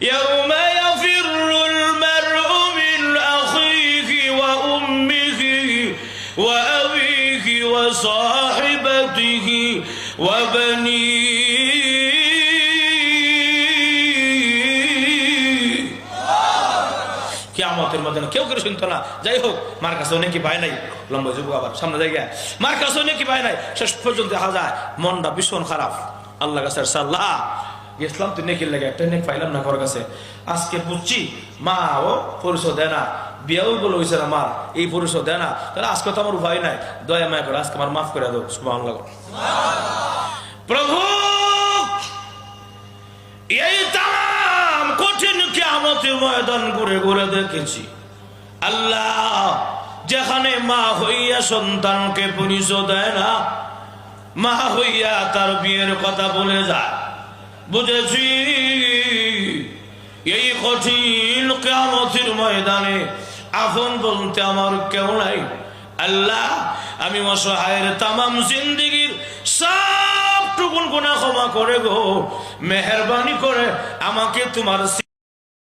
ইয়াউমা ইয়াফিরুল মারউ মিন আখিহি ওয়া উম্মিহি ওয়া আবিহি ওয়া সাহিবাতিহি ওয়া বানিহি। কিয়ামতের ময়দানে কেউ কেউ শুনতো না। যাই হোক, মার কাছে অনেকই পায় নাই, লম্বা যুগ আবার সামনে জায়গায় মার কাছে অনেকই পায় নাই। শেষ পর্যন্ত দেখা যায় মনটা ভীষণ খারাপ। আল্লাহ কাছে সাল্লাহ গেছিলাম, তুই নেকির লাগে একটা নেক পাইলাম না কারোর কাছে। আজকে বুঝছি মা ও পরিচয় দেয় না, বিয়াও বলে হয়েছে না মার, এই পরিচয় দেয় না। তাহলে আজকে তো আমার উপায় নাই, দয়া মায়া করে আজকে আমার মাফ করে দাও। সুবহানাল্লাহ। প্রভু এই তাম কঠিন কিয়ামতের ময়দান ঘুরে ঘুরে দেখেছি আল্লাহ, যেখানে মা হইয়া সন্তানকে পরিচয় দেয় না, মা হইয়া তার বিয়ের কথা বলে যায়। বুঝেছি এই কঠিন কিয়ামতের ময়দানে আপন বলতে আমার কেউ নাই। আল্লাহ, আমি অসহায়ের তামাম জিন্দেগীর সব টুকুন গুনাহ ক্ষমা করে গো, মেহেরবানি করে আমাকে তোমার